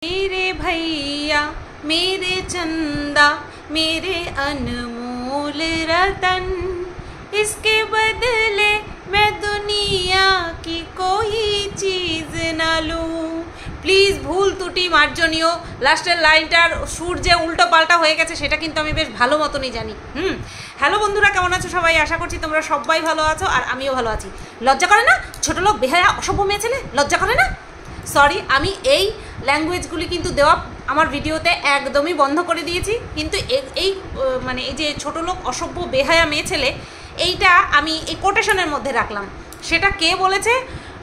मेरे भैया मेरे चंदा मेरे अनमोल रतन, इसके बदले मैं दुनिया की कोई चीज़ ना लूँ। প্লিজ ভুল ত্রুটি মার্জনীয়, লাস্টের লাইনটার সুর যে উল্টো পাল্টা হয়ে গেছে সেটা কিন্তু আমি বেশ ভালো মতনই জানি। হ্যালো বন্ধুরা, কেমন আছো সবাই? আশা করছি তোমরা সবাই ভালো আছো আর আমিও ভালো আছি। লজ্জা করে না ছোটো লোক বেহায়া অসভ্য মেয়ে ছেলে? লজ্জা করে না? সরি, আমি এই ল্যাঙ্গুয়েজগুলি কিন্তু দেওয়া আমার ভিডিওতে একদমই বন্ধ করে দিয়েছি। কিন্তু এই মানে এই যে ছোটো লোক অসভ্য বেহায়া মেয়ে ছেলে, এইটা আমি এই কোটেশনের মধ্যে রাখলাম। সেটা কে বলেছে?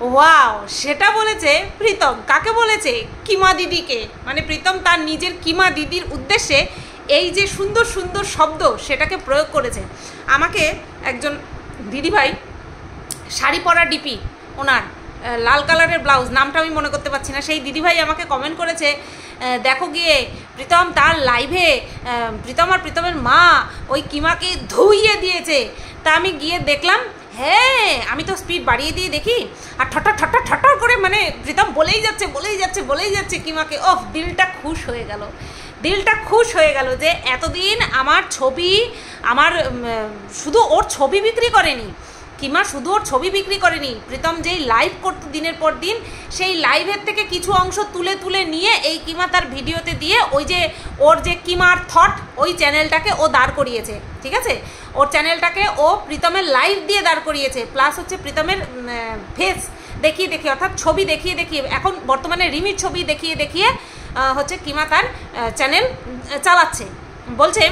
ওয়াও, সেটা বলেছে প্রীতম। কাকে বলেছে? কিমা দিদিকে। মানে প্রীতম তার নিজের কিমা দিদির উদ্দেশ্যে এই যে সুন্দর সুন্দর শব্দ সেটাকে প্রয়োগ করেছে। আমাকে একজন দিদিভাই, শাড়ি পরা ডিপি, ওনার লাল কালারের ব্লাউজ, নামটা আমি মনে করতে পারছি না, সেই দিদিভাই আমাকে কমেন্ট করেছে, দেখো গিয়ে প্রীতম তার লাইভে প্রীতম আর প্রীতমের মা ওই কিমাকে ধুইয়ে দিয়েছে। তা আমি গিয়ে দেখলাম, হ্যাঁ আমি তো স্পিড বাড়িয়ে দিয়ে দেখি, আর ঠটর ঠটর ঠটর করে মানে প্রীতম বলেই যাচ্ছে কিমাকে। ওহ, দিলটা খুশ হয়ে গেল, দিলটা খুশ হয়ে গেল যে এতদিন আমার ছবি, আমার শুধু ওর ছবি বিক্রি করেনি কিমা, শুধু ওর ছবি বিক্রি করেনি, প্রীতম যেই লাইভ করতো দিনের পর দিন, সেই লাইভের থেকে কিছু অংশ তুলে তুলে নিয়ে এই কিমা তার ভিডিওতে দিয়ে ওই যে ওর যে কিমার থট, ওই চ্যানেলটাকে ও দাঁড় করিয়েছে। ঠিক আছে, ওর চ্যানেলটাকে ও প্রীতমের লাইভ দিয়ে দাঁড় করিয়েছে, প্লাস হচ্ছে প্রীতমের ফেস দেখিয়ে অর্থাৎ ছবি দেখিয়ে এখন বর্তমানে রিমির ছবি দেখিয়ে হচ্ছে কিমা তার চ্যানেল চালাচ্ছে। বলছে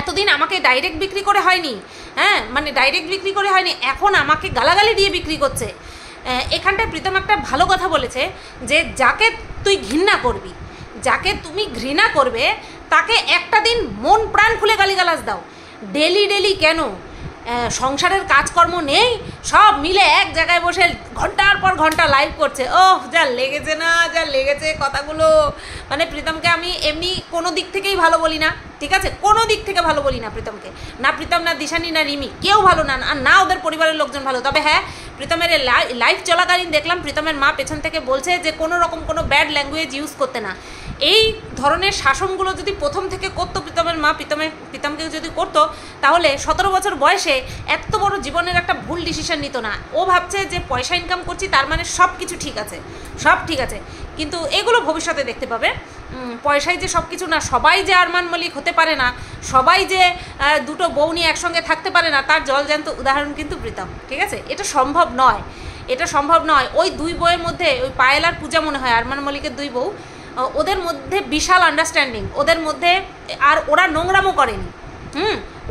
এতদিন আমাকে ডাইরেক্ট বিক্রি করে হয়নি, হ্যাঁ মানে ডাইরেক্ট বিক্রি করে হয়নি, এখন আমাকে গালাগালি দিয়ে বিক্রি করছে। এখানটায় প্রীতম একটা ভালো কথা বলেছে যে যাকে তুই ঘৃণা করবি, যাকে তুমি ঘৃণা করবে, তাকে একটা দিন মন প্রাণ খুলে গালিগালাজ দাও। ডেলি কেন? সংসারের কাজকর্ম নেই, সব মিলে এক জায়গায় বসে ঘন্টার পর ঘন্টা লাইভ করছে। ওহ, যা লেগেছে না, যা লেগেছে কথাগুলো। মানে প্রীতমকে আমি এমনি কোনো দিক থেকেই ভালো বলি না, ঠিক আছে, কোনো দিক থেকে ভালো বলি না প্রীতমকে, না প্রীতম, না দিশানি, না রিমি, কেউ ভালো না, আর না ওদের পরিবারের লোকজন ভালো। তবে হ্যাঁ, প্রীতমের লাইভ চলাকালীন দেখলাম প্রীতমের মা পেছন থেকে বলছে যে কোনো রকম কোনো ব্যাড ল্যাঙ্গুয়েজ ইউজ করতে না। এই ধরনের শাসনগুলো যদি প্রথম থেকে করতো প্রীতমের মা, প্রীতমকে যদি করতো, তাহলে 17 বছর বয়সে এত বড় জীবনের একটা ভুল ডিসিশন নিত না। ও ভাবছে যে পয়সা ইনকাম করছি তার মানে সব কিছু ঠিক আছে, সব ঠিক আছে, কিন্তু এগুলো ভবিষ্যতে দেখতে পাবে। পয়সায় যে সব কিছু না, সবাই যে আরমান মল্লিক হতে পারে না, সবাই যে দুটো বউ নিয়ে একসঙ্গে থাকতে পারে না, তার জলজ্যান্ত উদাহরণ কিন্তু প্রীতম। ঠিক আছে, এটা সম্ভব নয়, এটা সম্ভব নয়। ওই দুই বউয়ের মধ্যে, ওই পায়েল আর পূজা মনে হয় আরমান মল্লিকের দুই বউ, ওদের মধ্যে বিশাল আন্ডারস্ট্যান্ডিং, ওদের মধ্যে, আর ওরা নোংরামও করেনি।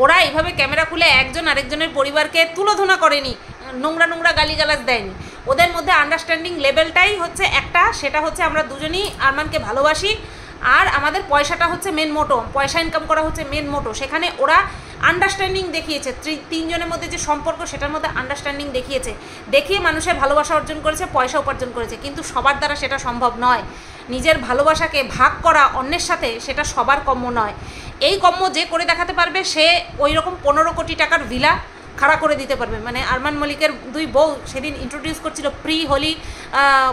ওরা এইভাবে ক্যামেরা খুলে একজন আরেকজনের পরিবারকে তুলোধনা করেনি, নোংরা গালিগালাজ দেয়নি। ওদের মধ্যে আন্ডারস্ট্যান্ডিং লেভেলটাই হচ্ছে একটা, সেটা হচ্ছে আমরা দুজনই আরমানকে ভালোবাসি, আর আমাদের পয়সাটা হচ্ছে মেন মোটো, পয়সা ইনকাম করা হচ্ছে মেন মোটো। সেখানে ওরা আন্ডারস্ট্যান্ডিং দেখিয়েছে, তিনজনের মধ্যে যে সম্পর্ক সেটার মধ্যে আন্ডারস্ট্যান্ডিং দেখিয়ে মানুষের ভালোবাসা অর্জন করেছে, পয়সা উপার্জন করেছে। কিন্তু সবার দ্বারা সেটা সম্ভব নয়। নিজের ভালোবাসাকে ভাগ করা অন্যের সাথে, সেটা সবার কম্য নয়। এই কম্য যে করে দেখাতে পারবে, সে ওই রকম 15 কোটি টাকার ভিলা খাড়া করে দিতে পারবে। মানে আরমান মল্লিকের দুই বউ সেদিন ইন্ট্রোডিউস করছিল, প্রি হোলি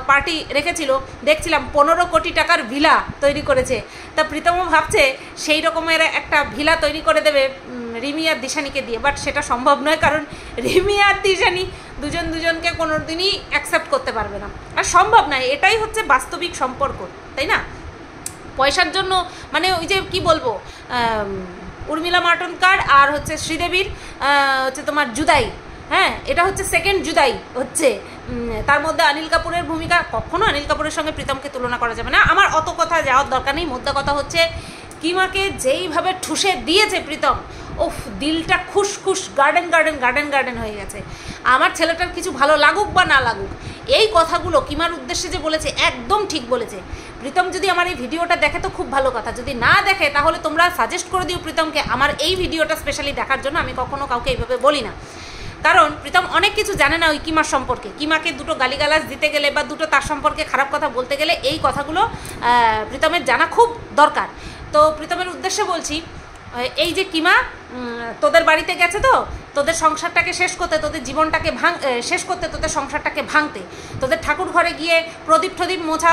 পার্টি রেখেছিল, দেখছিলাম 15 কোটি টাকার ভিলা তৈরি করেছে। তা প্রীতমও ভাবছে সেই রকমের একটা ভিলা তৈরি করে দেবে রিমি আর দিশানিকে দিয়ে, বাট সেটা সম্ভব নয়, কারণ রিমি আর দিশানি দুজনকে কোনো দিনই অ্যাকসেপ্ট করতে পারবে না, আর সম্ভব নয়। এটাই হচ্ছে বাস্তবিক সম্পর্ক, তাই না? পয়সার জন্য মানে ওই যে কি বলবো, উর্মিলা মাটোন্ডকর আর হচ্ছে শ্রীদেবীর হচ্ছে তোমার জুদাই, হ্যাঁ এটা হচ্ছে সেকেন্ড জুদাই হচ্ছে। তার মধ্যে অনিল কাপুরের ভূমিকা, কখনো অনিল কাপুরের সঙ্গে প্রীতমকে তুলনা করা যাবে না। আমার অত কথা যাওয়ার দরকার নেই। মোদ্দা কথা হচ্ছে কিমাকে যেইভাবে ঠুসে দিয়েছে প্রীতম, ওফ, দিলটা খুশ গার্ডেন হয়ে গেছে। আমার ছেলেটার কিছু ভালো লাগুক বা না লাগুক, এই কথাগুলো কিমার উদ্দেশ্যে যে বলেছে একদম ঠিক বলেছে। প্রীতম যদি আমার এই ভিডিওটা দেখে তো খুব ভালো কথা, যদি না দেখে তাহলে তোমরা সাজেস্ট করে দিও প্রীতমকে আমার এই ভিডিওটা স্পেশালি দেখার জন্য। আমি কখনো কাউকে এইভাবে বলি না, কারণ প্রীতম অনেক কিছু জানে না ওই কিমার সম্পর্কে। কিমাকে দুটো গালিগালাজ দিতে গেলে বা দুটো তার সম্পর্কে খারাপ কথা বলতে গেলে এই কথাগুলো প্রীতমের জানা খুব দরকার। তো প্রীতমের উদ্দেশ্যে বলছি, এই যে কিমা তোদের বাড়িতে গেছে, তো তোদের সংসারটাকে শেষ করতে, তোদের জীবনটাকে শেষ করতে, তোদের সংসারটাকে ভাঙতে, তোদের ঠাকুর ঘরে গিয়ে প্রদীপ টদীপ মোছা,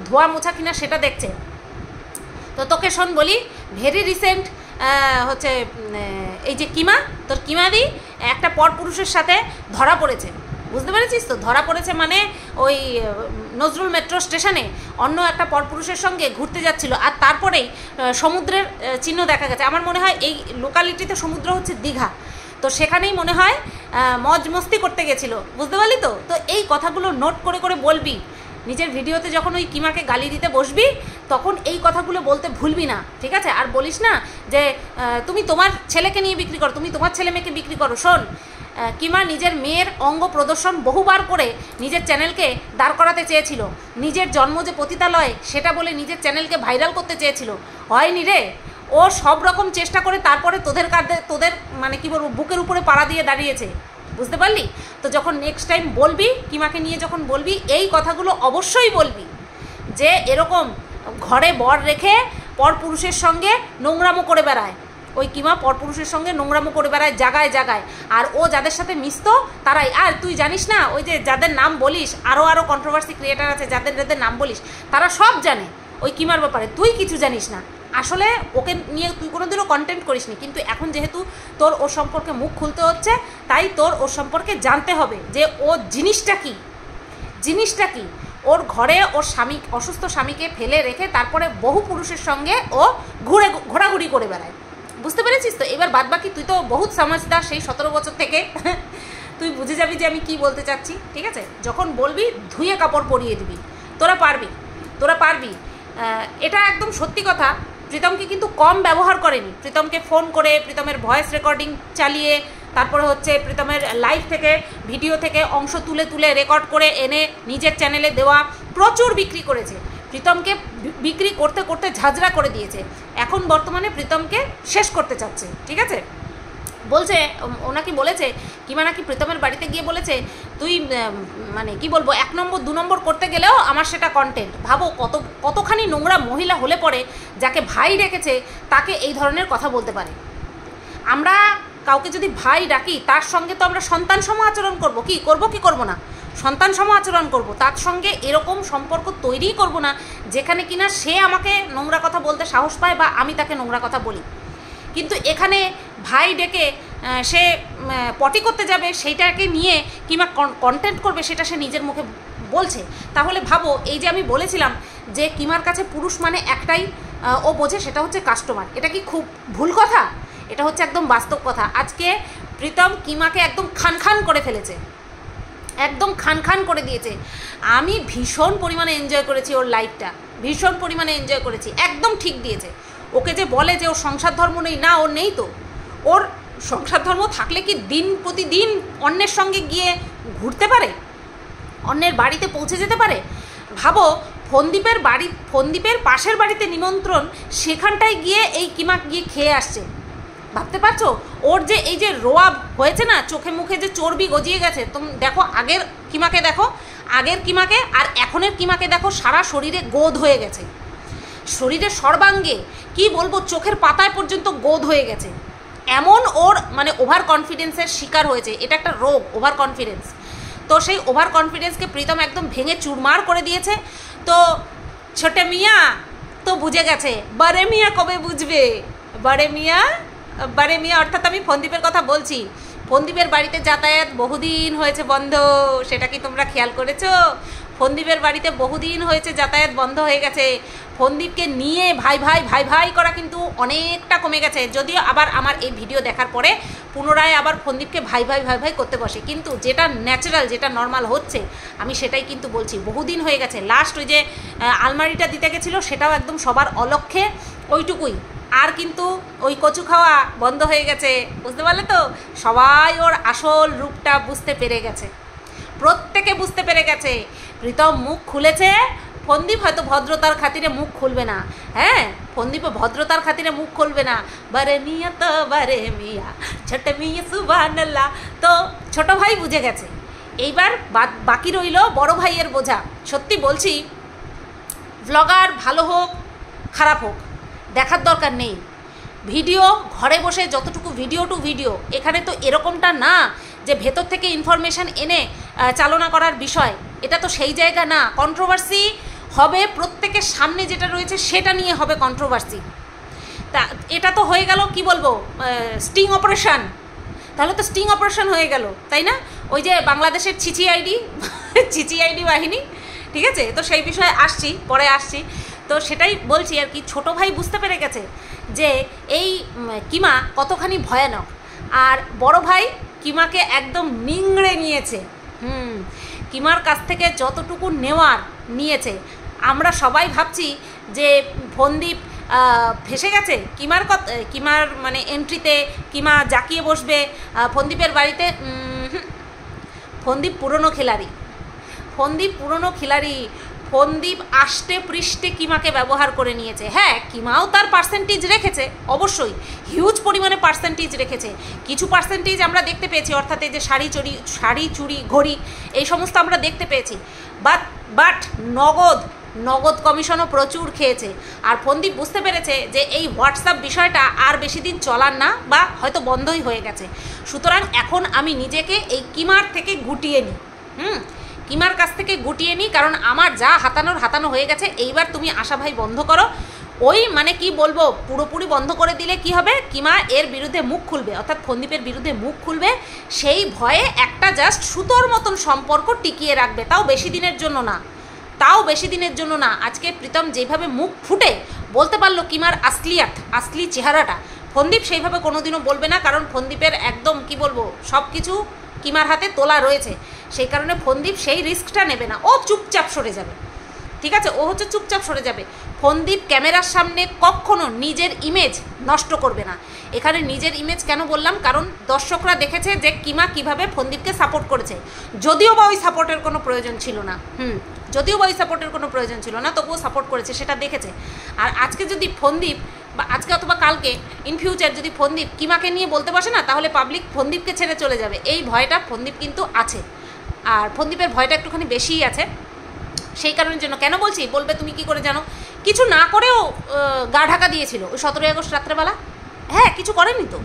ধোয়া মোছা কিনা সেটা দেখছে। তো তোকে শোন বলি, ভেরি রিসেন্ট হচ্ছে এই যে কিমা, তোর কিমাদি একটা পরপুরুষের সাথে ধরা পড়েছে, বুঝতে পেরেছিস তো? ধরা পড়েছে মানে ওই নজরুল মেট্রো স্টেশনে অন্য একটা পরপুরুষের সঙ্গে ঘুরতে যাচ্ছিল, আর তারপরেই সমুদ্রের চিহ্ন দেখা গেছে। আমার মনে হয় এই লোকালিটিতে সমুদ্র হচ্ছে দীঘা, তো সেখানেই মনে হয় মজ মস্তি করতে গেছিলো, বুঝতে পারলি তো? তো এই কথাগুলো নোট করে করে বলবি নিজের ভিডিওতে, যখন ওই কিমাকে গালি দিতে বসবি তখন এই কথাগুলো বলতে ভুলবি না, ঠিক আছে? আর বলিস না যে তুমি তোমার ছেলেকে নিয়ে বিক্রি করো, তুমি তোমার ছেলে মেয়েকে বিক্রি করো। শোন, কিমা নিজের মেয়ের অঙ্গ প্রদর্শন বহুবার করে নিজের চ্যানেলকে দাঁড় করাতে চেয়েছিল, নিজের জন্ম যে পতিতালয় সেটা বলে নিজের চ্যানেলকে ভাইরাল করতে চেয়েছিল, হয়নি রে। ও সব রকম চেষ্টা করে তারপরে তোদের মানে কি বলবো, বুকের উপরে পাড়া দিয়ে দাঁড়িয়েছে, বুঝতে পারলি তো? যখন নেক্সট টাইম বলবি কিমাকে নিয়ে, যখন বলবি এই কথাগুলো অবশ্যই বলবি যে এরকম ঘরে বর রেখে পরপুরুষের সঙ্গে নোংরামো করে বেড়ায়, ওই কিমা পরপুরুষের সঙ্গে নোংরামো করে বেড়ায় জায়গায় জায়গায়, আর ও যাদের সাথে মিশতো তারাই। আর তুই জানিস না, ওই যে যাদের নাম বলিস, আরও কন্ট্রোভার্সি ক্রিয়েটার আছে যাদের নাম বলিস, তারা সব জানে ওই কিমার ব্যাপারে, তুই কিছু জানিস না। আসলে ওকে নিয়ে তুই কোনোদিনও কন্টেন্ট করিস নি, কিন্তু এখন যেহেতু তোর ওর সম্পর্কে মুখ খুলতে হচ্ছে, তাই তোর ওর সম্পর্কে জানতে হবে যে ও জিনিসটা কি। ওর ঘরে ওর স্বামী, অসুস্থ স্বামীকে ফেলে রেখে তারপরে বহু পুরুষের সঙ্গে ও ঘোরাঘুরি করে বেড়ায়, বুঝতে পেরেছিস তো? এবার বাদবাকি তুই তো বহুত সমাজদার, সেই 17 বছর থেকে তুই বুঝে যাবি যে আমি কি বলতে চাচ্ছি, ঠিক আছে? যখন বলবি ধুয়ে কাপড় পরিয়ে দিবি, তোরা পারবি। এটা একদম সত্যি কথা। প্রীতমকে কিন্তু কম ব্যবহার করেনি, প্রীতমকে ফোন করে, প্রীতমের ভয়েস রেকর্ডিং চালিয়ে, তারপরে হচ্ছে প্রীতমের লাইভ থেকে, ভিডিও থেকে অংশ তুলে তুলে রেকর্ড করে এনে নিজের চ্যানেলে দেওয়া, প্রচুর বিক্রি করেছে। প্রীতমকে বিক্রি করতে করতে ঝাঁঝরা করে দিয়েছে। এখন বর্তমানে প্রীতমকে শেষ করতে চাচ্ছে, ঠিক আছে? বলছে, ওনাকে বলেছে কিমা নাকি প্রীতমের বাড়িতে গিয়ে বলেছে, তুই মানে কি বলবো, 1 নম্বর 2 নম্বর করতে গেলেও আমার সেটা কন্টেন্ট। ভাবো কতখানি নোংরা মহিলা হলে পরে যাকে ভাই রেখেছে তাকে এই ধরনের কথা বলতে পারে। আমরা কাউকে যদি ভাই ডাকি, তার সঙ্গে তো আমরা সন্তান সম আচরণ করবো, কি করবো না? সন্তান সম আচরণ করবো, তার সঙ্গে এরকম সম্পর্ক তৈরিই করবো না যেখানে কিনা সে আমাকে নোংরা কথা বলতে সাহস পায় বা আমি তাকে নোংরা কথা বলি। কিন্তু এখানে ভাই ডেকে সে পটি করতে যাবে, সেইটাকে নিয়ে কিংবা কন্টেন্ট করবে, সেটা সে নিজের মুখে বলছে। তাহলে ভাবো, এই যে আমি বলেছিলাম যে কিমার কাছে পুরুষ মানে একটাই ও বোঝে, সেটা হচ্ছে কাস্টমার। এটা কি খুব ভুল কথা? এটা হচ্ছে একদম বাস্তব কথা। আজকে প্রীতম কিমাকে একদম খান করে ফেলেছে, একদম খান করে দিয়েছে। আমি ভীষণ পরিমাণে এনজয় করেছি ওর লাইফটা, ভীষণ পরিমাণে এনজয় করেছি। একদম ঠিক দিয়েছে। ওকে যে বলে যে ওর সংসার ধর্ম নেই, না, ওর নেই তো। ওর সংসার ধর্ম থাকলে কি দিন প্রতিদিন অন্যের সঙ্গে গিয়ে ঘুরতে পারে, অন্যের বাড়িতে পৌঁছে যেতে পারে? ভাবো, ফন্দীপের পাশের বাড়িতে নিমন্ত্রণ, সেখানটায় গিয়ে এই কিমা গিয়ে খেয়ে আসছে। ভাবতে পারছো? ওর যে এই যে রোয়া হয়েছে না, চোখে মুখে যে চর্বি গজিয়ে গেছে, তুমি দেখো আগের কিমাকে দেখো, আগের কিমাকে আর এখনের কিমাকে দেখো, সারা শরীরে গোদ হয়ে গেছে, শরীরের সর্বাঙ্গে কি বলবো, চোখের পাতায় পর্যন্ত গোদ হয়ে গেছে। এমন ওর মানে ওভার কনফিডেন্সের শিকার হয়েছে। এটা একটা রোগ, ওভার কনফিডেন্স। তো সেই ওভার কনফিডেন্সকে প্রীতম একদম ভেঙে চুরমার করে দিয়েছে। তো ছোটে মিয়া তো বুঝে গেছে, বড়ে মিয়া কবে বুঝবে? বড়ে মিয়া অর্থাৎ আমি ফন্দীপের কথা বলছি। ফন্দীপের বাড়িতে যাতায়াত বহুদিন হয়েছে বন্ধ, সেটা কি তোমরা খেয়াল করেছো? ফন্দীপের বাড়িতে বহুদিন হয়েছে যাতায়াত বন্ধ হয়ে গেছে। ফন্দীপকে নিয়ে ভাই করা কিন্তু অনেকটা কমে গেছে। যদিও আবার আমার এই ভিডিও দেখার পরে পুনরায় আবার ফন্দীপকে ভাই করতে বসে, কিন্তু যেটা ন্যাচারাল, যেটা নর্মাল হচ্ছে, আমি সেটাই কিন্তু বলছি। বহুদিন হয়ে গেছে। লাস্ট ওই যে আলমারিটা দিতে গেছিলো, সেটাও একদম সবার অলক্ষ্যে ওইটুকুই। আর কিন্তু ওই কচু খাওয়া বন্ধ হয়ে গেছে, বুঝতে পারলে তো? সবাই ওর আসল রূপটা বুঝতে পেরে গেছে, প্রত্যেকে বুঝতে পেরে গেছে। প্রীতম মুখ খুলেছে, ফন্দীপ হয়তো ভদ্রতার খাতিরে মুখ খুলবে না। হ্যাঁ, ফন্দীপ ভদ্রতার খাতিরে মুখ খুলবে না। বারে মিয়া তো বারে মিয়া, ছোট মিয়া সুবহানাল্লাহ। তো ছোট ভাই বুঝে গেছে। এইবার বাকি রইল বড় ভাইয়ের বোঝা। সত্যি বলছি, ব্লগার ভালো হোক খারাপ হোক দেখার দরকার নেই। ভিডিও ঘরে বসে যতটুকু ভিডিও টু ভিডিও, এখানে তো এরকমটা না যে ভেতর থেকে ইনফরমেশান এনে চালনা করার বিষয়, এটা তো সেই জায়গা না। কন্ট্রোভার্সি হবে প্রত্যেকের সামনে যেটা রয়েছে সেটা নিয়ে হবে কন্ট্রোভার্সি। তা এটা তো হয়ে গেল কি বলবো স্টিং অপারেশন, তাহলে তো স্টিং অপারেশন হয়ে গেল, তাই না? ওই যে বাংলাদেশের চিচিআইডি বাহিনী, ঠিক আছে? তো সেই বিষয়ে আসছি, পরে আসছি। তো সেটাই বলছি আর কি, ছোটো ভাই বুঝতে পেরে গেছে যে এই কিমা কতখানি ভয়ানক, আর বড় ভাই কিমাকে একদম নিংড়ে নিয়েছে। কিমার কাছ থেকে যতটুকু নেওয়ার নিয়েছে। আমরা সবাই ভাবছি যে ফন্দীপ ফেসে গেছে কিমার মানে এন্ট্রিতে, কিমা জাকিয়ে বসবে ফন্দীপের বাড়িতে। ফন্দীপ পুরনো খিলাড়ি। ফন্দীপ আষ্টে পৃষ্ঠে কিমাকে ব্যবহার করে নিয়েছে। হ্যাঁ, কিমাও তার পার্সেন্টেজ রেখেছে, অবশ্যই হিউজ পরিমাণে পার্সেন্টেজ রেখেছে। কিছু পার্সেন্টেজ আমরা দেখতে পেয়েছি, অর্থাৎ এই যে শাড়ি চুড়ি ঘড়ি এই সমস্ত আমরা দেখতে পেয়েছি। বাট নগদ কমিশনও প্রচুর খেয়েছে। আর ফন্দীপ বুঝতে পেরেছে যে এই হোয়াটসঅ্যাপ বিষয়টা আর বেশি দিন চলার না, বা হয়তো বন্ধই হয়ে গেছে। সুতরাং এখন আমি নিজেকে এই কিমার থেকে গুটিয়ে নিই, কিমার কাছ থেকে গুটিয়ে নিই, কারণ আমার যা হাতানো হয়ে গেছে। এইবার তুমি আশা ভাই বন্ধ করো। ওই মানে কি বলবো, পুরোপুরি বন্ধ করে দিলে কি হবে, কিমা এর বিরুদ্ধে মুখ খুলবে, অর্থাৎ ফন্দীপের বিরুদ্ধে মুখ খুলবে। সেই ভয়ে একটা জাস্ট সুতোর মতন সম্পর্ক টিকিয়ে রাখবে, তাও বেশি দিনের জন্য না। আজকে প্রীতম যেভাবে মুখ ফুটে বলতে পারলো কিমার আসলি চেহারাটা, ফন্দীপ সেইভাবে কোনোদিনও বলবে না, কারণ ফন্দীপের একদম কি বলবো সব কিছু কিমার হাতে তোলা রয়েছে। সেই কারণে ফন্দীপ সেই রিস্কটা নেবে না, ও চুপচাপ সরে যাবে, ঠিক আছে? ও হচ্ছে চুপচাপ সরে যাবে। ফন্দীপ ক্যামেরার সামনে কখনো নিজের ইমেজ নষ্ট করবে না। এখানে নিজের ইমেজ কেন বললাম, কারণ দর্শকরা দেখেছে যে কিমা কিভাবে ফন্দীপকে সাপোর্ট করেছে, যদিও বা ওই সাপোর্টের কোনো প্রয়োজন ছিল না, তবুও সাপোর্ট করেছে, সেটা দেখেছে। আর আজকে যদি ফন্দীপ, বা আজকে অথবা কালকে ইন ফিউচার যদি ফন্দীপ কিমাকে নিয়ে বলতে বসে না, তাহলে পাবলিক ফন্দীপকে ছেড়ে চলে যাবে। এই ভয়টা ফন্দীপ কিন্তু আছে, আর ফন্দীপের ভয়টা একটুখানি বেশিই আছে। সেই কারণের জন্য কেন বলছি, বলবে তুমি কি করে জানো, কিছু না করেও গা ঢাকা দিয়েছিল ওই 17ই আগস্ট রাত্রেবেলা। হ্যাঁ, কিছু করেনি তো,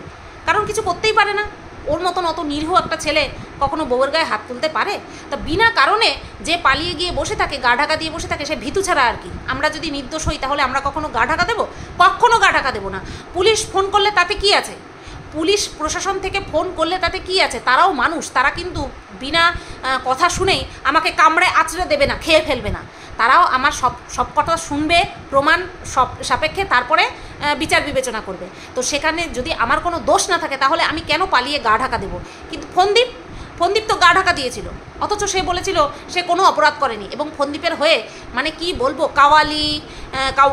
কারণ কিছু করতেই পারে না। ওর মতন অত নিরীহ একটা ছেলে কখনো বউয়ের গায়ে হাত তুলতে পারে? তা বিনা কারণে যে পালিয়ে গিয়ে বসে থাকে, গা ঢাকা দিয়ে বসে থাকে, সে ভীতু ছাড়া আর কি। আমরা যদি নির্দোষ হই তাহলে আমরা কখনো গা ঢাকা দেবো? কখনো গা ঢাকা দেবো না। পুলিশ ফোন করলে তাতে কি আছে, পুলিশ প্রশাসন থেকে ফোন করলে তাতে কি আছে? তারাও মানুষ, তারা কিন্তু বিনা কথা শুনেই আমাকে কামড়ে আঁচড়ে দেবে না, খেয়ে ফেলবে না। তারাও আমার সব কথা শুনবে, প্রমাণ সব সাপেক্ষে তারপরে বিচার বিবেচনা করবে। তো সেখানে যদি আমার কোনো দোষ না থাকে তাহলে আমি কেন পালিয়ে গা ঢাকা দেবো? কিন্তু ফন্দীপ তো গা ঢাকা দিয়েছিল, অথচ সে বলেছিল সে কোনো অপরাধ করেনি। এবং ফন্দীপের হয়ে মানে কি বলবো, কাওয়ালি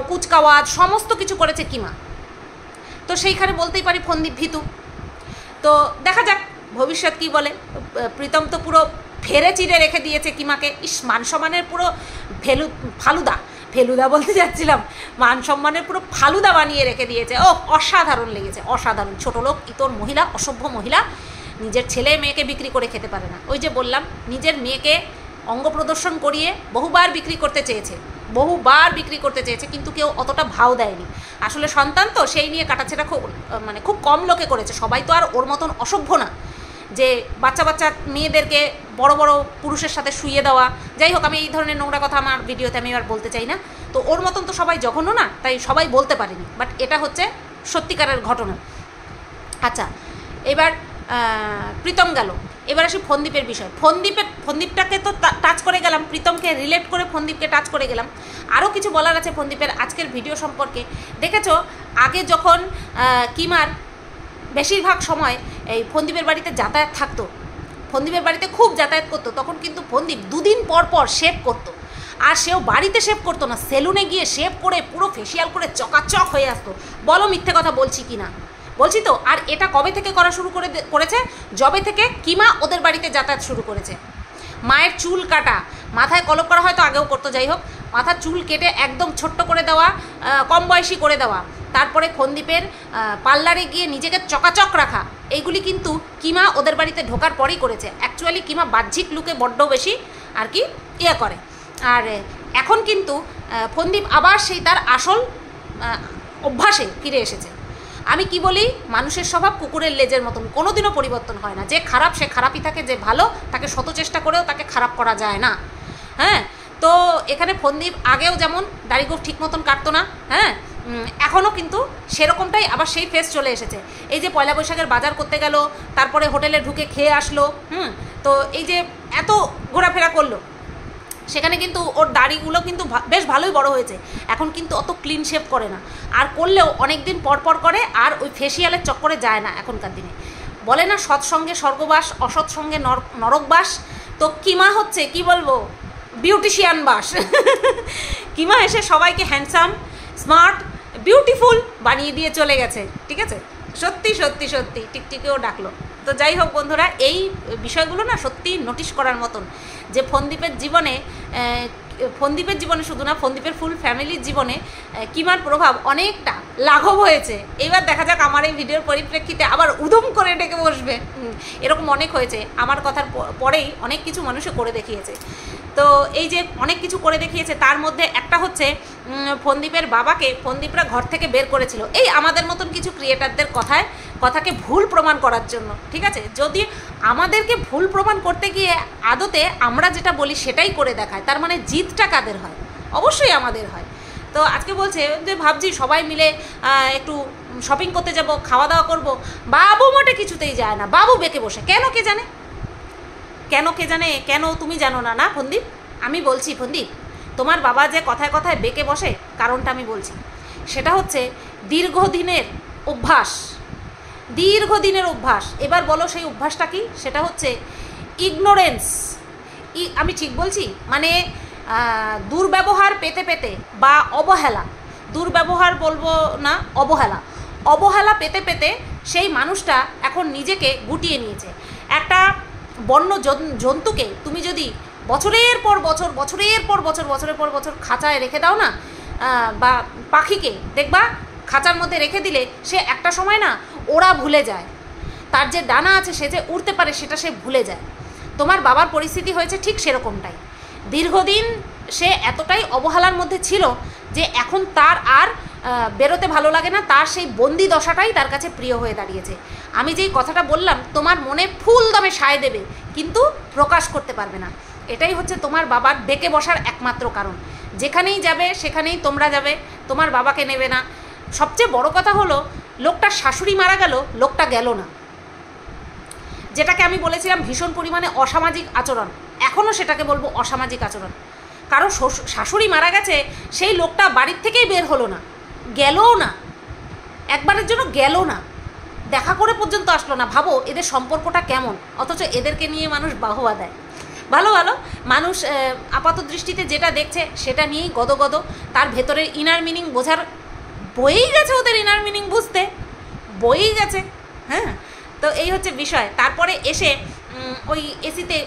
কুচকাওয়াজ সমস্ত কিছু করেছে কিমা। তো সেইখানে বলতেই পারি ফন্দীপ ভীতু। তো দেখা যাক ভবিষ্যৎ কি বলে। প্রীতম তো পুরো ফেরে চিড়ে রেখে দিয়েছে কিমাকে। মান সম্মানের পুরো ফেলুদা বলতে যাচ্ছিলাম, মান সম্মানের পুরো ফালুদা বানিয়ে রেখে দিয়েছে। ও অসাধারণ লেগেছে, অসাধারণ। ছোটো লোক, ইতর মহিলা, অসভ্য মহিলা, নিজের ছেলে মেয়েকে বিক্রি করে খেতে পারে না। ওই যে বললাম, নিজের মেয়েকে অঙ্গ প্রদর্শন করিয়ে বহুবার বিক্রি করতে চেয়েছে, কিন্তু কেউ অতটা ভাও দেয়নি। আসলে সন্তান তো, সেই নিয়ে কাটাছেড়া খুব কম লোকে করেছে। সবাই তো আর ওর মতন অসভ্য না যে বাচ্চা মেয়েদেরকে বড় বড় পুরুষের সাথে শুইয়ে দেওয়া। যাই হোক, আমি এই ধরনের নোংরা কথা আমার ভিডিওতে আমি আর বলতে চাই না। তো ওর মতন তো সবাই জঘন্য না, তাই সবাই বলতে পারেনি। বাট এটা হচ্ছে সত্যিকারের ঘটনা। আচ্ছা, এবার প্রীতম গেল, এবার আসি ফন্দীপের বিষয়। ফন্দীপটাকে তো টাচ করে গেলাম, প্রীতমকে রিলেট করে ফন্দীপকে টাচ করে গেলাম। আরও কিছু বলার আছে ফন্দীপের আজকের ভিডিও সম্পর্কে। দেখেছো, আগে যখন কিমার বেশিরভাগ সময় এই ফন্দীপের বাড়িতে যাতায়াত থাকতো, ফন্দীপের বাড়িতে খুব যাতায়াত করতো, তখন কিন্তু ফন্দীপ 2 দিন পর শেভ করতো। আর সেও বাড়িতে শেভ করতো না, সেলুনে গিয়ে শেভ করে পুরো ফেসিয়াল করে চকাচক হয়ে আসতো। বলো মিথ্যে কথা বলছি কি না? বলছি তো। আর এটা কবে থেকে করা শুরু করেছে? যবে থেকে কিমা ওদের বাড়িতে যাতায়াত শুরু করেছে। মায়ের চুল কাটা, মাথায় কলপ করা হয়তো আগেও করতো, যাই হোক, মাথার চুল কেটে একদম ছোট্ট করে দেওয়া, কম বয়সী করে দেওয়া, তারপরে ফন্দীপের পার্লারে গিয়ে নিজেকে চকাচক রাখা, এইগুলি কিন্তু কিমা ওদের বাড়িতে ঢোকার পরেই করেছে। অ্যাকচুয়ালি কিমা বাহ্যিক লুকে বড্ড বেশি আর কি করে। আর এখন কিন্তু ফন্দীপ আবার সেই তার আসল অভ্যাসে ফিরে এসেছে। আমি কি বলি, মানুষের স্বভাব কুকুরের লেজের মতন, কোনোদিনও পরিবর্তন হয় না। যে খারাপ সে খারাপই থাকে, যে ভালো তাকে শত চেষ্টা করেও তাকে খারাপ করা যায় না। হ্যাঁ, তো এখানে ফন্দীপ আগেও যেমন দাড়ি গোঁফ ঠিক মতন কাটতো না, হ্যাঁ, এখনও কিন্তু সেরকমটাই আবার সেই ফেস চলে এসেছে। এই যে পয়লা বৈশাখের বাজার করতে গেল, তারপরে হোটেলে ঢুকে খেয়ে আসলো, তো এই যে এত ঘোরাফেরা করলো, সেখানে কিন্তু ওর দাড়িগুলো কিন্তু বেশ ভালোই বড় হয়েছে। এখন কিন্তু অত ক্লিন শেভ করে না, আর করলেও অনেক দিন পর পর করে, আর ওই ফেসিয়ালের চক্করে যায় না এখনকার দিনে। বলে না সৎসঙ্গে স্বর্গবাস, অসৎ সঙ্গে নরকবাস। তো কিমা হচ্ছে কি বলবো, বিউটিশিয়ান বাস। কিমা এসে সবাইকে হ্যান্ডসাম, স্মার্ট, বিউটিফুল বানিয়ে দিয়ে চলে গেছে। ঠিক আছে, সত্যি সত্যি সত্যি টিকটিকেও ডাকলো। তো যাই হোক বন্ধুরা, এই বিষয়গুলো না সত্যি নোটিশ করার মতন, যে ফন্দীপের জীবনে শুধু না, ফন্দীপের ফুল ফ্যামিলির জীবনে কিমার প্রভাব অনেকটা লাঘব হয়েছে। এইবার দেখা যাক আমার এই ভিডিওর পরিপ্রেক্ষিতে আবার উদম করে ডেকে বসবে, এরকম অনেক হয়েছে। আমার কথার পরেই অনেক কিছু মানুষে করে দেখিয়েছে। তো এই যে অনেক কিছু করে দেখিয়েছে, তার মধ্যে একটা হচ্ছে ফন্দীপের বাবাকে ফন্দীপরা ঘর থেকে বের করেছিল, এই আমাদের মতন কিছু ক্রিয়েটারদের কথাকে ভুল প্রমাণ করার জন্য। ঠিক আছে, যদি আমাদেরকে ভুল প্রমাণ করতে গিয়ে আদতে আমরা যেটা বলি সেটাই করে দেখায়, তার মানে জিতটা কাদের হয়? অবশ্যই আমাদের হয়। তো আজকে বলছে যে ভাবছি সবাই মিলে একটু শপিং করতে যাব, খাওয়া দাওয়া করব। বাবু মোটে কিছুতেই যায় না, বাবু বেঁকে বসে। কেন কে জানে, কেন তুমি জানো না? না ফন্দীপ, আমি বলছি ফন্দীপ, তোমার বাবা যে কথায় কথায় বেঁকে বসে, কারণটা আমি বলছি। সেটা হচ্ছে দীর্ঘদিনের অভ্যাস। এবার বলো সেই অভ্যাসটা কি? সেটা হচ্ছে ইগনোরেন্স। আমি ঠিক বলছি? মানে দুর্ব্যবহার পেতে পেতে বা অবহেলা, দুর্ব্যবহার বলবো না, অবহেলা পেতে পেতে সেই মানুষটা এখন নিজেকে গুটিয়ে নিয়েছে। একটা বন্য জন্তুকে তুমি যদি বছরের পর বছর খাঁচায় রেখে দাও না, বা পাখিকে দেখবা খাঁচার মধ্যে রেখে দিলে সে একটা সময় না ওরা ভুলে যায়, তার যে ডানা আছে সে যে উড়তে পারে সেটা সে ভুলে যায়। তোমার বাবার পরিস্থিতি হয়েছে ঠিক সেরকমটাই। দীর্ঘদিন সে এতটাই অবহেলার মধ্যে ছিল যে এখন তার আর বেরোতে ভালো লাগে না, তার সেই বন্দি দশাটাই তার কাছে প্রিয় হয়ে দাঁড়িয়েছে। আমি যেই কথাটা বললাম তোমার মনে ফুল দমে সায় দেবে, কিন্তু প্রকাশ করতে পারবে না। এটাই হচ্ছে তোমার বাবার বেঁকে বসার একমাত্র কারণ। যেখানেই যাবে সেখানেই তোমরা যাবে, তোমার বাবাকে নেবে না। সবচেয়ে বড় কথা হলো, লোকটার শাশুড়ি মারা গেল, লোকটা গেল না, যেটাকে আমি বলেছিলাম ভীষণ পরিমাণে অসামাজিক আচরণ। এখনও সেটাকে বলবো অসামাজিক আচরণ। কারণ শাশুড়ি মারা গেছে, সেই লোকটা বাড়ির থেকেই বের হলো না, গেলও না, একবারের জন্য গেল না, দেখা করে পর্যন্ত আসলো না। ভাবো এদের সম্পর্কটা কেমন, অথচ এদেরকে নিয়ে মানুষ বাহবা দেয়। ভালো মানুষ আপাত দৃষ্টিতে যেটা দেখছে সেটা নিয়েই গদগদ, তার ভেতরের ইনার মিনিং বোঝার বয়েই গেছে, ওদের ইনার মিনিং বুঝতে বয়েই গেছে। হ্যাঁ, তো এই হচ্ছে বিষয়। তারপরে এসে ওই এসিতে,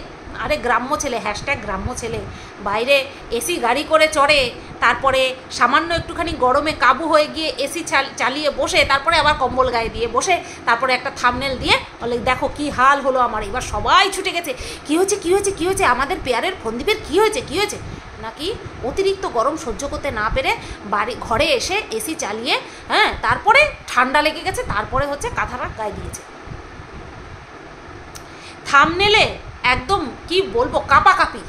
আরে গ্রাম্য ছেলে, #গ্রাম্য ছেলে, বাইরে এসি গাড়ি করে চড়ে, তারপরে সামান্য একটুখানি গরমে কাবু হয়ে গিয়ে এসি চালিয়ে বসে, তারপরে আবার কম্বল গায়ে দিয়ে বসে, তারপরে একটা থাম্বনেল দিয়ে বলে দেখো কি হাল হলো আমার। এবার সবাই ছুটে গেছে, কী হয়েছে, আমাদের পেয়ারের ফন্দীপের কী হয়েছে, নাকি অতিরিক্ত গরম সহ্য করতে না পেরে ঘরে এসে এসি চালিয়ে, হ্যাঁ, তারপরে ঠান্ডা লেগে গেছে, তারপরে হচ্ছে কাঁথাটা গায়ে দিয়েছে। থাম্বনেলে একদম কি বলবো, কাপাকাপি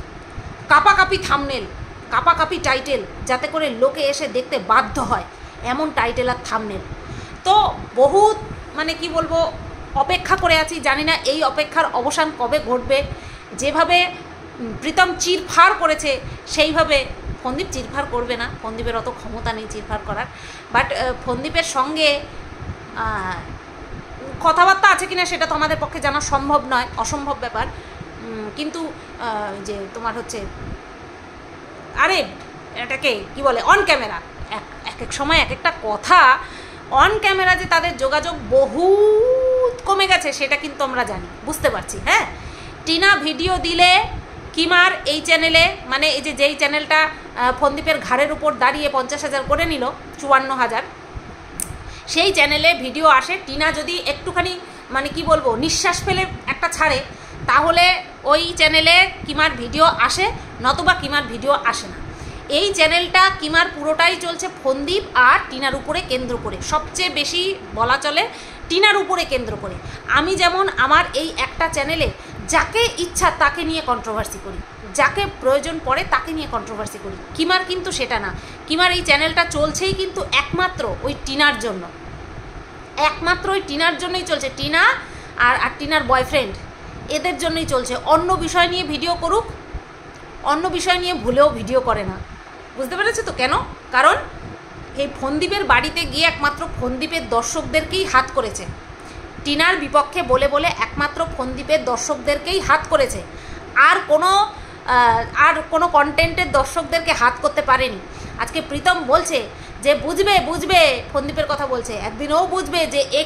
থাম্বনেল, কাপাকাপি টাইটেল, যাতে করে লোকে এসে দেখতে বাধ্য হয়, এমন টাইটেল আর থাম্বনেল। তো বহুত মানে কি বলবো, অপেক্ষা করে আছি, জানি না এই অপেক্ষার অবসান কবে ঘটবে। যেভাবে প্রীতম চিরফার করেছে সেইভাবে ফন্দীপ চিরফার করবে না, ফন্দীপের অত ক্ষমতা নেই চিরফার করার। বাট ফন্দীপের সঙ্গে কথাবার্তা আছে কিনা সেটা তো আমাদের পক্ষে জানা সম্ভব নয়, অসম্ভব ব্যাপার। কিন্তু যে তোমার হচ্ছে, আরে এটাকে কি বলে, অন ক্যামেরা, এক সময় এক একটা কথা অন ক্যামেরা যে তাদের যোগাযোগ বহুত কমে গেছে, সেটা কিন্তু আমরা জানি, বুঝতে পারছি। হ্যাঁ, টিনা ভিডিও দিলে কিমার এই চ্যানেলে, মানে এই যে যেই চ্যানেলটা ফন্দীপের ঘাড়ের উপর দাঁড়িয়ে 50,000 করে নিল, 54,000, সেই চ্যানেলে ভিডিও আসে। টিনা যদি একটুখানি মানে কি বলবো নিঃশ্বাস ফেলে একটা ছাড়ে, তাহলে ওই চ্যানেলে কিমার ভিডিও আসে, নতুবা কিমার ভিডিও আসে না। এই চ্যানেলটা কিমার পুরোটাই চলছে ফন্দীপ আর টিনার উপরে কেন্দ্র করে, সবচেয়ে বেশি বলা চলে টিনার উপরে কেন্দ্র করে। আমি যেমন আমার এই একটা চ্যানেলে যাকে ইচ্ছা তাকে নিয়ে কন্ট্রোভার্সি করি, যাকে প্রয়োজন পড়ে তাকে নিয়ে কন্ট্রোভার্সি করি। কিমার কিন্তু সেটা না, কিমার এই চ্যানেলটা চলছেই কিন্তু একমাত্র ওই টিনার জন্য, একমাত্র ওই টিনার জন্যই চলছে। টিনা আর টিনার বয়ফ্রেন্ড এদের জন্যই চলছে। অন্য বিষয় নিয়ে ভিডিও করুক, অন্য বিষয় নিয়ে ভুলেও ভিডিও করে না। বুঝতে পেরেছো তো কেন? কারণ এই ফন্দীপের বাড়িতে গিয়ে একমাত্র ফন্দীপের দর্শকদেরকেই হাত করেছে, টিনার বিপক্ষে বলে বলে একমাত্র ফন্দীপের দর্শকদেরকেই হাত করেছে, আর কোনো কন্টেন্টের দর্শকদেরকে হাত করতে পারেনি। আজকে প্রীতম বলছে যে বুঝবে বুঝবে, ফন্দীপের কথা বলছে, একদিন ও বুঝবে যে এ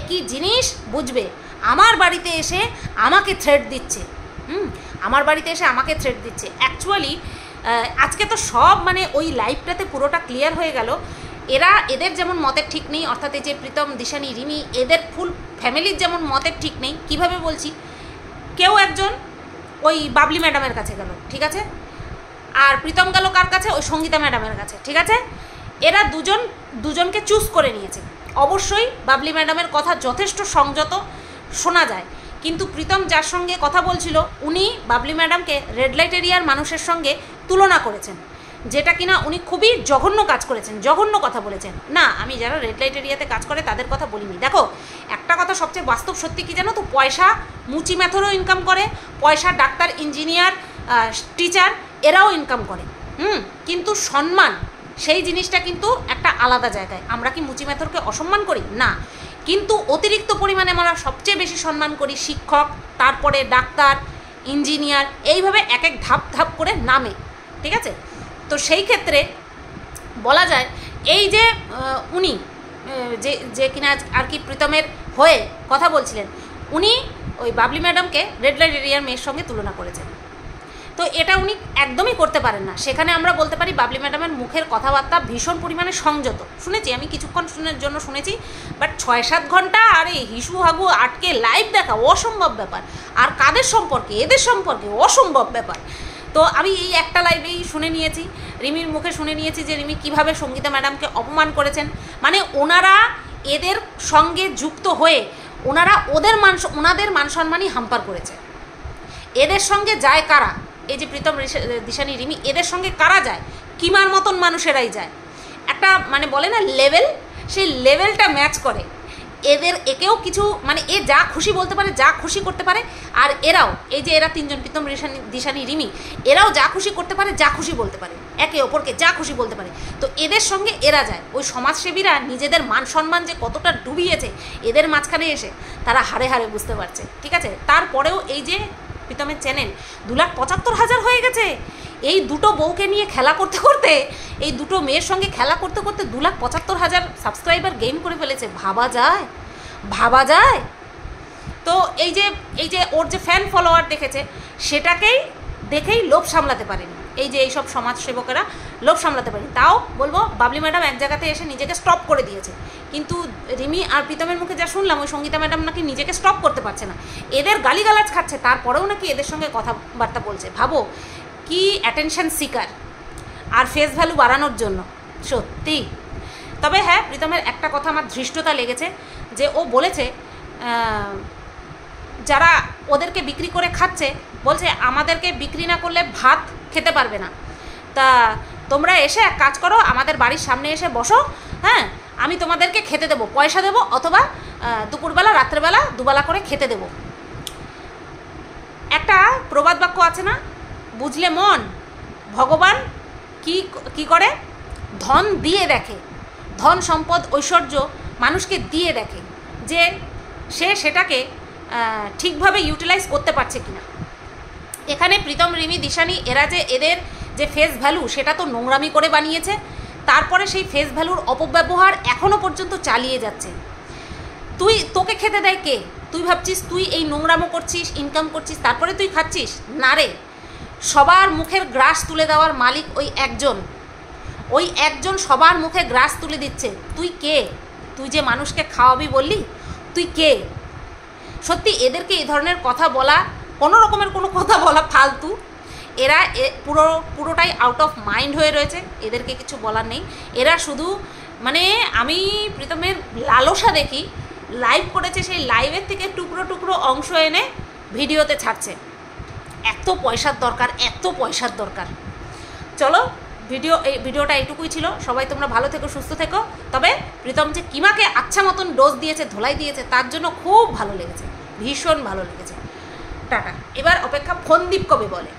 কী জিনিস বুঝবে। আমার বাড়িতে এসে আমাকে থ্রেট দিচ্ছে, আমার বাড়িতে এসে আমাকে থ্রেট দিচ্ছে। অ্যাকচুয়ালি আজকে তো সব মানে ওই লাইভটাতে পুরোটা ক্লিয়ার হয়ে গেল। এদের যেমন মতের ঠিক নেই, অর্থাৎ এই যে প্রীতম, দিশানি, রিমি, এদের ফুল ফ্যামিলির যেমন মতের ঠিক নেই। কিভাবে বলছি, কেউ একজন ওই বাবলি ম্যাডামের কাছে গেল, ঠিক আছে, আর প্রীতম গেল কার কাছে? ওই সঙ্গীতা ম্যাডামের কাছে, ঠিক আছে। এরা দুজনকে চুজ করে নিয়েছে। অবশ্যই বাবলি ম্যাডামের কথা যথেষ্ট সংযত শোনা যায়, কিন্তু প্রীতম যার সঙ্গে কথা বলছিল উনি বাবলি ম্যাডামকে রেড লাইট এরিয়ার মানুষের সঙ্গে তুলনা করেছেন, যেটা কিনা উনি খুবই জঘন্য কাজ করেছেন, জঘন্য কথা বলেছেন। না, আমি যারা রেড লাইট এরিয়াতে কাজ করে তাদের কথা বলিনি। দেখো, একটা কথা সবচেয়ে বাস্তব সত্যি কি জানো তো, পয়সা মুচি ম্যাথরও ইনকাম করে, পয়সা ডাক্তার, ইঞ্জিনিয়ার, টিচার এরাও ইনকাম করে, কিন্তু সম্মান সেই জিনিসটা কিন্তু একটা আলাদা জায়গায়। আমরা কি মুচি ম্যাথরকে অসম্মান করি? না, কিন্তু অতিরিক্ত পরিমাণে আমরা সবচেয়ে বেশি সম্মান করি শিক্ষক, তারপরে ডাক্তার, ইঞ্জিনিয়ার, এইভাবে এক এক ধাপ ধাপ করে নামে, ঠিক আছে। তো সেই ক্ষেত্রে বলা যায় এই যে উনি যে কিনা আর কি প্রীতমের হয়ে কথা বলছিলেন, উনি ওই বাবলি ম্যাডামকে রেড লাইট এরিয়ার মেয়ের সঙ্গে তুলনা করেছেন। তো এটা উনি একদমই করতে পারেন না। সেখানে আমরা বলতে পারি বাবলি ম্যাডামের মুখের কথাবার্তা ভীষণ পরিমাণে সংযত। শুনেছি, আমি কিছুক্ষণ জন্য শুনেছি, বাট 6-7 ঘন্টা আর এই হিসু হাগু আটকে লাইভ দেখা অসম্ভব ব্যাপার। আর কাদের সম্পর্কে? এদের সম্পর্কে অসম্ভব ব্যাপার। তো আমি এই একটা লাইভেই শুনে নিয়েছি, রিমির মুখে শুনে নিয়েছি যে রিমি কীভাবে সঙ্গীতা ম্যাডামকে অপমান করেছেন। মানে ওনারা এদের সঙ্গে যুক্ত হয়ে ওনারা ওনাদের মান সম্মানই হাম্পার করেছে। এদের সঙ্গে যায় কারা? এই যে প্রীতম, দিশানি, রিমি, এদের সঙ্গে কারা যায়? কিমার মতন মানুষেরাই যায়। একটা মানে বলে না লেভেল, সেই লেভেলটা ম্যাচ করে। একেও কিছু মানে এ যা খুশি বলতে পারে, যা খুশি করতে পারে, আর এরাও এই যে এরা তিনজন, প্রীতম, দিশানি, রিমি, এরাও যা খুশি করতে পারে, যা খুশি বলতে পারে, একে অপরকে যা খুশি বলতে পারে। তো এদের সঙ্গে এরা যায়। ওই সমাজসেবীরা নিজেদের মান সম্মান যে কতটা ডুবিয়েছে এদের মাঝখানে এসে, তারা হারে হারে বুঝতে পারছে, ঠিক আছে। তারপরেও এই যে প্রীতমের চ্যানেল 2,75,000 হয়ে গেছে। এই দুটো বউকে নিয়ে খেলা করতে করতে, এই দুটো মেয়ের সঙ্গে খেলা করতে করতে 2,75,000 সাবস্ক্রাইবার গেইন করে ফেলেছে। ভাবা যায়। তো এই যে ওর যে ফ্যান ফলোয়ার দেখেছে, সেটাকেই দেখেই লোভ সামলাতে পারেনি। এই যে এইসব সমাজসেবকেরা লোভ সামলাতে পারেনি। তাও বলবো বাবলি ম্যাডাম এক জায়গাতে এসে নিজেকে স্টপ করে দিয়েছে, কিন্তু রিমি আর প্রীতমের মুখে যা শুনলাম, ওই সঙ্গীতা ম্যাডাম নাকি নিজেকে স্টপ করতে পারছে না। এদের গালিগালাজ খাচ্ছে, তারপরেও নাকি এদের সঙ্গে কথাবার্তা বলছে। ভাবো কি অ্যাটেনশন সিকার, আর ফেস ভ্যালু বাড়ানোর জন্য, সত্যি। তবে হ্যাঁ, প্রীতমের একটা কথা আমার ধৃষ্টতা লেগেছে, যে ও বলেছে যারা ওদেরকে বিক্রি করে খাচ্ছে, বলছে আমাদেরকে বিক্রি না করলে ভাত খেতে পারবে না, তা তোমরা এসে এক কাজ করো, আমাদের বাড়ির সামনে এসে বসো, হ্যাঁ, আমি তোমাদেরকে খেতে দেবো, পয়সা দেবো, অথবা দুপুরবেলা রাত্রেবেলা দুবেলা করে খেতে দেবো। একটা প্রবাদ বাক্য আছে না, বুঝলে মন, ভগবান কি করে? ধন দিয়ে দেখে, ধন সম্পদ ঐশ্বর্য মানুষকে দিয়ে দেখে যে সে সেটাকে ঠিকভাবে ইউটিলাইজ করতে পারছে কিনা। এখানে প্রীতম, রিমি, দিশানি এরা যে এদের যে ফেস ভ্যালু, সেটা তো নোংরামি করে বানিয়েছে। তারপরে সেই ফেস ভ্যালুর অপব্যবহার এখনও পর্যন্ত চালিয়ে যাচ্ছে। তোকে খেতে দেয় কে? তুই ভাবছিস তুই এই নোংরামো করছিস, ইনকাম করছিস, তারপরে তুই খাচ্ছিস? না রে, সবার মুখের গ্রাস তুলে দেওয়ার মালিক ওই একজন সবার মুখে গ্রাস তুলে দিচ্ছে। তুই কে? তুই যে মানুষকে খাওয়াবি বললি, তুই কে? সত্যি এদেরকে এই ধরনের কথা বলা, কোনো রকমের কোনো কথা বলা ফালতু। এরা পুরোটাই আউট অফ মাইন্ড হয়ে রয়েছে, এদেরকে কিছু বলার নেই। এরা শুধু মানে আমি প্রীতমের লালসা দেখি, লাইভ করেছে, সেই লাইভের থেকে টুকরো টুকরো অংশ এনে ভিডিওতে ছাড়ছে। এত পয়সার দরকার, এত পয়সার দরকার। চলো এই ভিডিওটা এইটুকুই ছিল। সবাই তোমরা ভালো থেকো, সুস্থ থেকো। তবে প্রীতম যে কিমাকে আচ্ছা মতন ডোজ দিয়েছে, ধোলাই দিয়েছে, তার জন্য খুব ভালো লেগেছে, ভীষণ ভালো লেগেছে। টাটা। এবার অপেক্ষা ফোনদীপ কবে বলে।